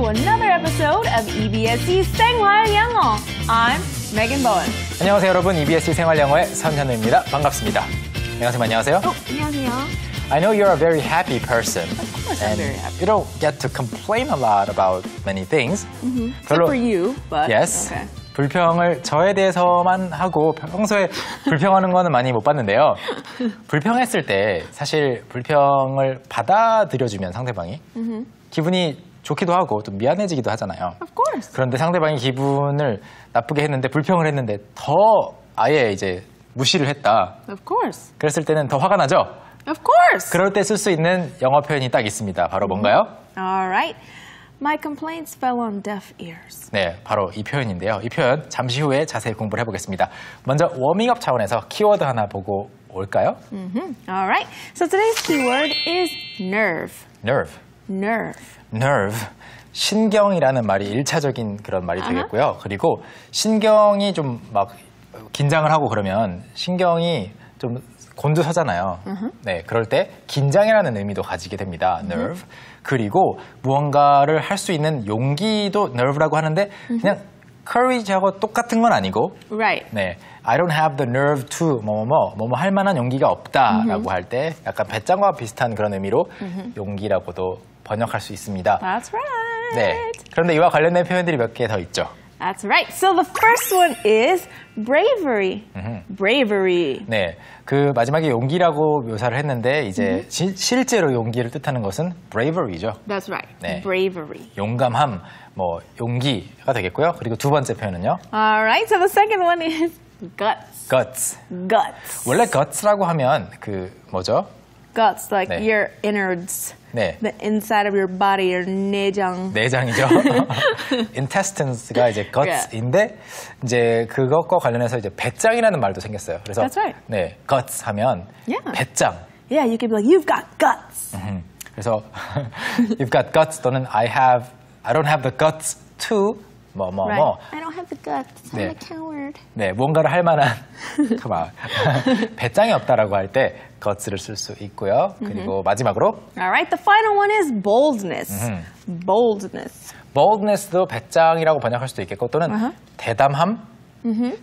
to another episode of EBSC 생활 영어. I'm Megan Bowen. 안녕하세요, 여러분. EBSC 생활 영어의 선현우입니다. 반갑습니다. 선생님 안녕하세요. 안녕하세요. I know you're a very happy person. Of course I'm very happy. You don't get to complain a lot about many things. Except for you, but Yes. okay. 불평을 저에 대해서만 하고 평소에 불평하는 거는 많이 못 봤는데요. 불평했을 때 사실 불평을 받아들여주면 상대방이 기분이 좋기도 하고 또 미안해지기도 하잖아요. Of course. 그런데 상대방이 기분을 나쁘게 했는데 불평을 했는데 더 아예 이제 무시를 했다. Of course. 그랬을 때는 더 화가 나죠? Of course. 그럴 때 쓸 수 있는 영어 표현이 딱 있습니다. 바로 뭔가요? All right. My complaints fell on deaf ears. 네, 바로 이 표현인데요. 이 표현 잠시 후에 자세히 공부를 해보겠습니다. 먼저 워밍업 차원에서 키워드 하나 보고 올까요? All right. So today's keyword is nerve. Nerve. Nerve. Nerve. 신경이라는 말이 1차적인 그런 말이 되겠고요. 그리고 신경이 좀 막 긴장을 하고 그러면 신경이 좀 곤두서잖아요. 네, 그럴 때 긴장이라는 의미도 가지게 됩니다. nerve. 그리고 무언가를 할 수 있는 용기도 nerve라고 하는데 그냥 courage하고 똑같은 건 아니고 Right. 네, I don't have the nerve to 뭐뭐 할 만한 용기가 없다라고 할 때 약간 배짱과 비슷한 그런 의미로 용기라고도 번역할 수 있습니다. That's right. 네, 그런데 이와 관련된 표현들이 몇 개 더 있죠. That's right. So the first one is bravery. Bravery. 네, 그 마지막에 용기라고 묘사를 했는데 이제 실제로 용기를 뜻하는 것은 bravery죠. That's right. 네. Bravery. 용감함, 뭐 용기가 되겠고요. 그리고 두 번째 표현은요. All right. So the second one is guts. guts. Guts. 원래 guts라고 하면 그 뭐죠? Guts, like 네. your innards. 네, The inside of your body, your 내장. 내장이죠. intestines가 이제 guts인데 이제 그것과 관련해서 이제 배짱이라는 말도 생겼어요. 그래서 That's right. 네, guts 하면 Yeah. 배짱. Yeah, you could be like, you've got guts. 그래서 you've got guts 또는 I don't have the guts to Right. I don't have the guts. I'm 네. a coward. 네, 무언가를 할 만한 배짱이 없다라고 할 때 guts를 쓸 수 있고요. 그리고 마지막으로 All right. The final one is boldness. Boldness. boldness도 배짱이라고 번역할 수도 있겠고 또는 대담함,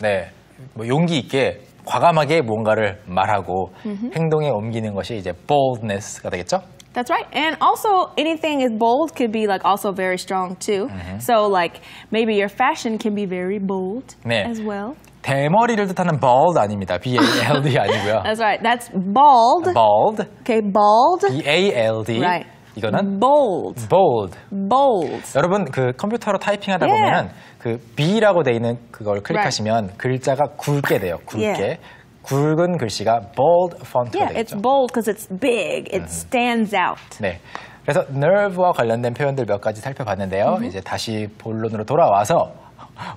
네, 뭐 용기 있게 과감하게 무언가를 말하고 행동에 옮기는 것이 이제 boldness가 되겠죠. That's right. And also, anything is bold could be like also very strong too. So like maybe your fashion can be very bold 네. as well. 대머리를 뜻하는 bald 아닙니다. B-A-L-D 아니고요. That's right. That's bald. bald, Okay, bald. B-A-L-D. Right. 이거는 Bold. bold. Bold. 여러분 그 컴퓨터로 타이핑하다 Yeah. 보면은 그 B라고 돼 있는 그걸 클릭하시면 글자가 굵게 돼요. 굵게. Yeah. 굵은 글씨가 bold 폰트가 Yeah, it's 되겠죠. bold because it's big. It stands out. 네. 그래서 nerve와 관련된 표현들 몇 가지 살펴봤는데요. 이제 다시 본론으로 돌아와서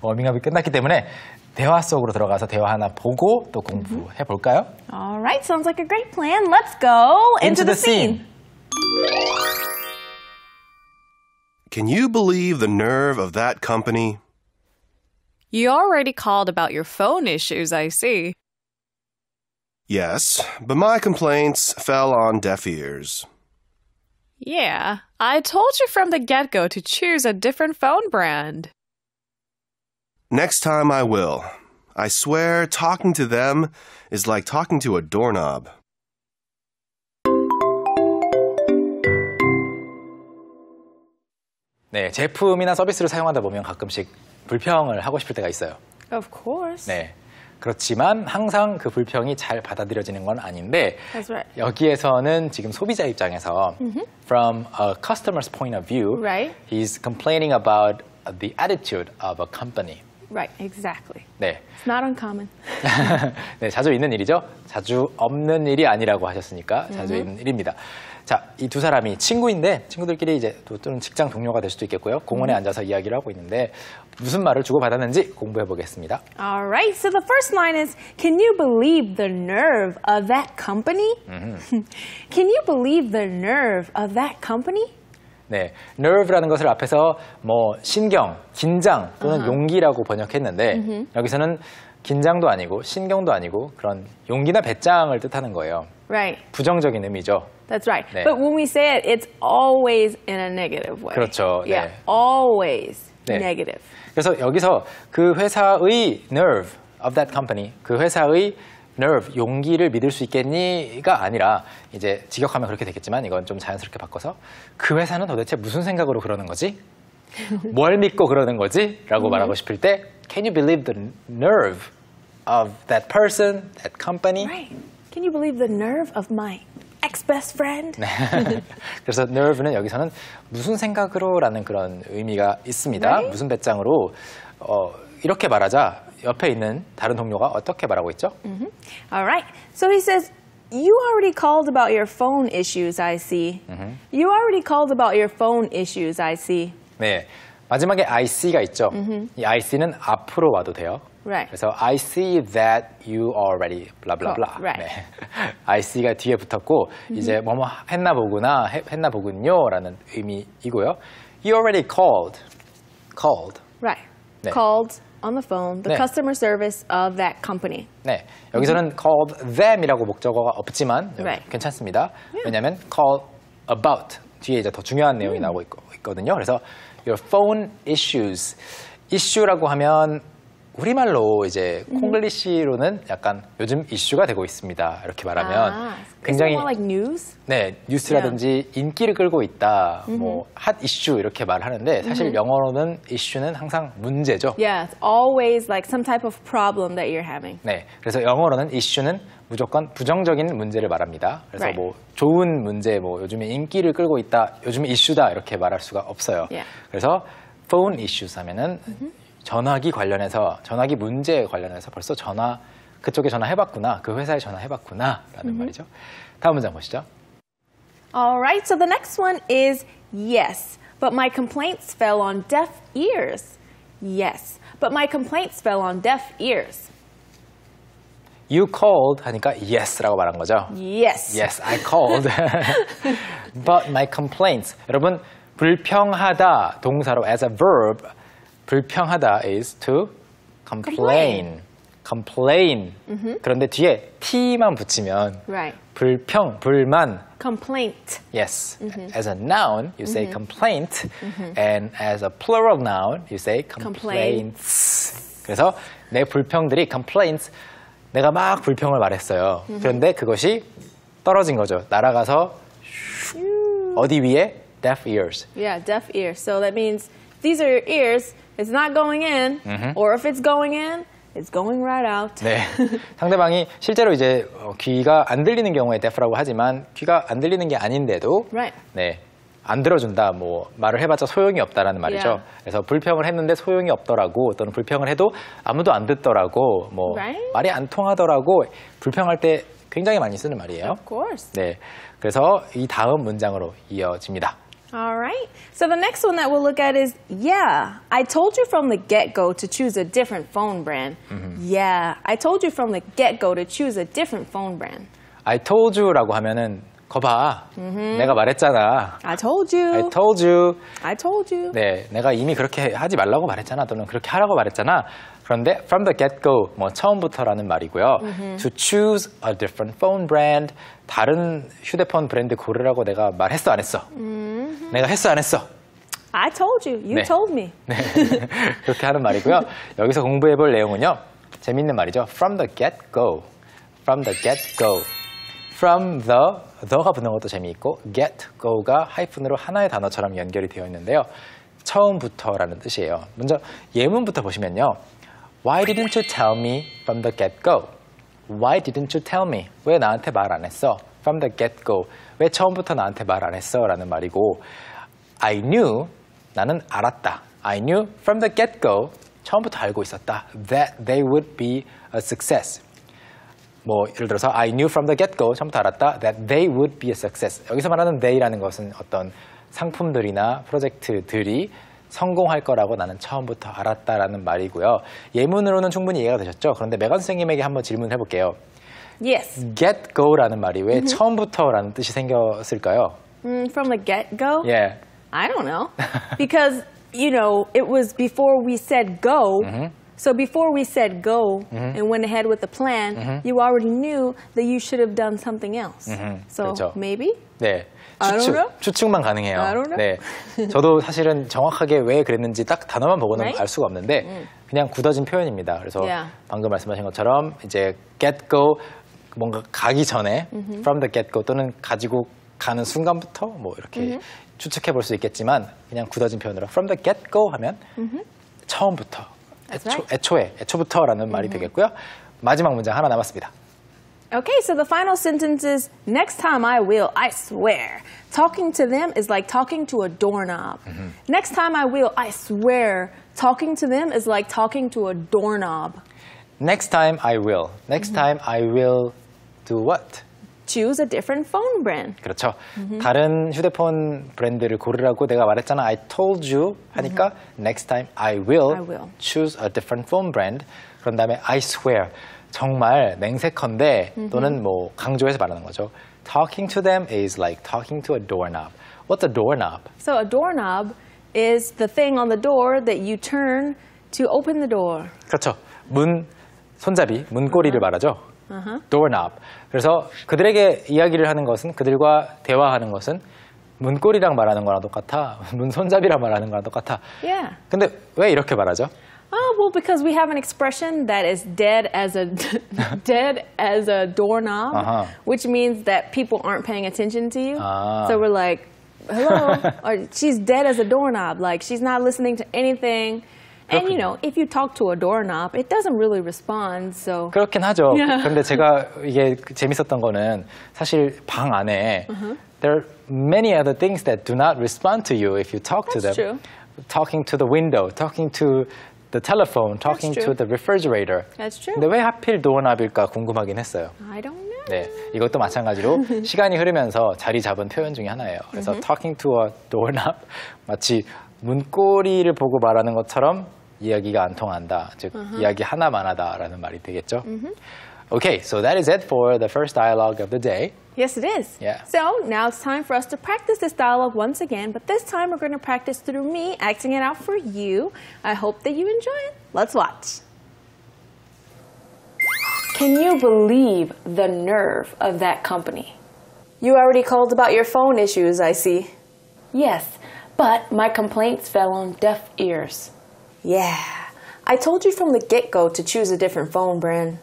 워밍업이 끝났기 때문에 대화 속으로 들어가서 대화 하나 보고 또 공부해 볼까요? All right, sounds like a great plan. Let's go into the scene. Can you believe the nerve of that company? You already called about your phone issues, I see. Yes, but my complaints fell on deaf ears. Yeah, I told you from the get-go to choose a different phone brand. Next time I will. I swear talking to them is like talking to a doorknob. 네, 제품이나 서비스를 사용하다 보면 가끔씩 불평을 하고 싶을 때가 있어요. Of course. 네. 그렇지만 항상 그 불평이 잘 받아들여지는 건 아닌데 That's right. 여기에서는 지금 소비자 입장에서 from a customer's point of view, Right. he's complaining about the attitude of a company. Right, exactly. 네. It's not uncommon. 네, 자주 있는 일이죠. 자주 없는 일이 아니라고 하셨으니까 자주 있는 일입니다. 자, 이 두 사람이 친구인데 친구들끼리 이제 또는 직장 동료가 될 수도 있겠고요. 공원에 앉아서 이야기를 하고 있는데 무슨 말을 주고받았는지 공부해 보겠습니다. All right, so the first line is, can you believe the nerve of that company? Can you believe the nerve of that company? 네, nerve라는 것을 앞에서 뭐 신경, 긴장 또는 용기라고 번역했는데 여기서는 긴장도 아니고 신경도 아니고 그런 용기나 배짱을 뜻하는 거예요. Right. 부정적인 의미죠. That's right. 네. But when we say it, it's always in a negative way. 그렇죠. Yeah. 네. Always 네. negative. 그래서 여기서 그 회사의 nerve of that company, 그 회사의 nerve, 용기를 믿을 수 있겠니가 아니라 이제 직역하면 그렇게 되겠지만 이건 좀 자연스럽게 바꿔서 그 회사는 도대체 무슨 생각으로 그러는 거지? 뭘 믿고 그러는 거지? 라고 말하고 싶을 때 Can you believe the nerve of that person, that company? Right. Can you believe the nerve of my ex-best friend? 그래서 nerve는 여기서는 무슨 생각으로라는 그런 의미가 있습니다. Right? 무슨 배짱으로 이렇게 말하자 옆에 있는 다른 동료가 어떻게 말하고 있죠? All right. So he says, you already called about your phone issues, I see. You already called about your phone issues, I see. 네, 마지막에 I see가 있죠. 이 I see는 앞으로 와도 돼요. Right. 그래서 I see that you already blah blah blah. Right. 네. I see가 뒤에 붙었고 이제 뭐뭐 했나 보구나, 했나 보군요라는 의미이고요. You already called. Right. 네. Called on the phone, the 네. customer service of that company. 네, 여기서는 called them이라고 목적어가 없지만 Right. 괜찮습니다. 왜냐하면 call about 뒤에 이제 더 중요한 내용이 나오고 있거든요. 그래서 your phone issues, issue라고 하면 우리말로 이제 콩글리시로는 약간 요즘 이슈가 되고 있습니다. 이렇게 말하면 굉장히 Isn't it more like news? 네, 뉴스라든지 인기를 끌고 있다, 뭐 핫 이슈 이렇게 말하는데 사실 영어로는 이슈는 항상 문제죠. Yeah, it's always like some type of problem that you're having. 네, 그래서 영어로는 이슈는 무조건 부정적인 문제를 말합니다. 그래서 Right. 뭐 좋은 문제, 뭐 요즘에 인기를 끌고 있다, 요즘에 이슈다 이렇게 말할 수가 없어요. Yeah. 그래서 phone issues 하면은 전화기 관련해서 전화기 문제에 관련해서 벌써 그쪽에 전화해봤구나, 그 회사에 전화해봤구나라는 말이죠. 다음 문장 보시죠. All right, so the next one is yes, but my complaints fell on deaf ears. Yes, but my complaints fell on deaf ears. You called 하니까 yes라고 말한 거죠. Yes. Yes, I called. But my complaints. 여러분, 불평하다 동사로 as a verb, 불평하다 is to complain. complain. 그런데 뒤에 t만 붙이면 Right. 불평, 불만. Complaint. Yes. As a noun, you say complaint. And as a plural noun, you say complaints. 그래서 내 불평들이 complaints. 내가 막 불평을 말했어요. 그런데 그것이 떨어진 거죠. 날아가서 어디 위에? Deaf ears. Yeah, deaf ears. So that means these are your ears. It's not going in, or if it's going in, it's going right out. 네. 상대방이 실제로 이제 귀가 안 들리는 경우에 deaf라고 하지만 귀가 안 들리는 게 아닌데도 Right. 네. 안 들어준다, 뭐 말을 해봤자 소용이 없다라는 말이죠. Yeah. 그래서 불평을 했는데 소용이 없더라고, 또는 불평을 해도 아무도 안 듣더라고, 뭐 Right. 말이 안 통하더라고, 불평할 때 굉장히 많이 쓰는 말이에요. Of course. 네, 그래서 이 다음 문장으로 이어집니다. All right. So the next one that we'll look at is, yeah, I told you from the get-go to choose a different phone brand. Yeah, I told you from the get-go to choose a different phone brand. I told you라고 하면은 거봐, 내가 말했잖아. I told you. I told you. I told you. 네, 내가 이미 그렇게 하지 말라고 말했잖아, 또는 그렇게 하라고 말했잖아. 그런데 from the get-go, 뭐 처음부터라는 말이고요. To choose a different phone brand, 다른 휴대폰 브랜드 고르라고 내가 말했어, 안 했어? 내가 했어, 안 했어? I told you. You 네. told me. 네, 그렇게 하는 말이고요. 여기서 공부해볼 내용은요, 재밌는 말이죠. From the get-go, from the get-go. From the가 붙는 것도 재미있고 get, go가 하이픈으로 하나의 단어처럼 연결이 되어 있는데요. 처음부터라는 뜻이에요. 먼저 예문부터 보시면요. Why didn't you tell me from the get-go? Why didn't you tell me? 왜 나한테 말 안 했어? From the get-go. 왜 처음부터 나한테 말 안 했어? 라는 말이고 I knew, 나는 알았다. I knew from the get-go, 처음부터 알고 있었다. That they would be a success. 뭐 예를 들어서 I knew from the get-go, 처음부터 알았다. That they would be a success. 여기서 말하는 they라는 것은 어떤 상품들이나 프로젝트들이 성공할 거라고 나는 처음부터 알았다라는 말이고요. 예문으로는 충분히 이해가 되셨죠? 그런데 메간 선생님에게 한번 질문해 볼게요. Yes. Get go라는 말이 왜 처음부터라는 뜻이 생겼을까요? From the get-go? 예. I don't know. Because, you know, it was before we said go, So before we said go and went ahead with the plan, you already knew that you should have done something else. So 그렇죠. maybe? 네. I don't know. 추측만 가능해요. I don't know. 네. 저도 사실은 정확하게 왜 그랬는지 딱 단어만 보고는 Right? 알 수가 없는데 그냥 굳어진 표현입니다. 그래서 Yeah. 방금 말씀하신 것처럼 이제 get go 뭔가 가기 전에 from the get go 또는 가지고 가는 순간부터 뭐 이렇게 추측해 볼 수 있겠지만 그냥 굳어진 표현으로 from the get go 하면 처음부터 That's right. 애초부터라는 말이 되겠고요. 마지막 문장 하나 남았습니다. Okay, so the final sentence is, next time I will, I swear. Talking to them is like talking to a doorknob. Next time I will, I swear. Talking to them is like talking to a doorknob. Next time I will. Next time I will do what? Choose a different phone brand. 그렇죠. 다른 휴대폰 브랜드를 고르라고 내가 말했잖아. I told you 하니까 next time I will, choose a different phone brand. 그런 다음에 I swear. 정말 맹세컨대 또는 뭐 강조해서 말하는 거죠. Talking to them is like talking to a doorknob. What's a doorknob? So a doorknob is the thing on the door that you turn to open the door. 그렇죠. 문 손잡이, 문고리를 말하죠. doorknob. 그래서 그들에게 이야기를 하는 것은 그들과 대화하는 것은 문고리랑 말하는 거랑 똑같아. 문 손잡이랑 말하는 거랑 똑같아. Yeah. 근데 왜 이렇게 말하죠? Oh, well, because we have an expression that is dead as a doorknob, which means that people aren't paying attention to you. So we're like, hello, or she's dead as a doorknob, like she's not listening to anything. And you know, if you talk to a doorknob, it doesn't really respond. So 그렇긴 하죠. 그런데 제가 이게 재밌었던 거는 사실 방 안에 there are many other things that do not respond to you if you talk to them. That's true. Talking to the window, talking to the telephone, talking That's to true. the refrigerator. That's true. 근데 왜 하필 도어납일까 궁금하긴 했어요. I don't know. 네, 이것도 마찬가지로 시간이 흐르면서 자리 잡은 표현 중에 하나예요. 그래서 talking to a doorknob 마치 문고리를 보고 말하는 것처럼 이야기가 안 통한다. 즉 이야기 하나만 하다라는 말이 되겠죠. Okay, so that is it for the first dialogue of the day. Yes, it is. Yeah. So now it's time for us to practice this dialogue once again, but this time we're going to practice through me acting it out for you. I hope that you enjoy it. Let's watch. Can you believe the nerve of that company? You already called about your phone issues, I see. Yes, but my complaints fell on deaf ears. Yeah, I told you from the get-go to choose a different phone brand.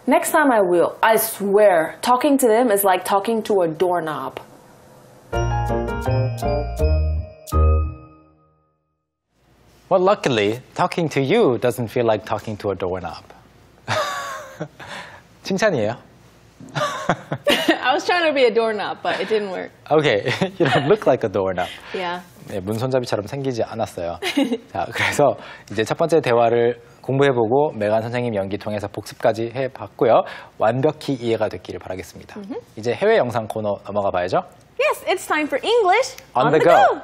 Next time I will, I swear. Talking to them is like talking to a doorknob. Well, luckily, talking to you doesn't feel like talking to a doorknob. 칭찬이에요. I was trying to be a doorknob, but it didn't work. Okay, you don't look like a doorknob. Yeah. 네, 문 손잡이처럼 생기지 않았어요. 자, 그래서 이제 첫 번째 대화를 공부해보고 메간 선생님 연기 통해서 복습까지 해봤고요. 완벽히 이해가 됐기를 바라겠습니다. 이제 해외 영상 코너 넘어가 봐야죠. Yes, it's time for English On the go.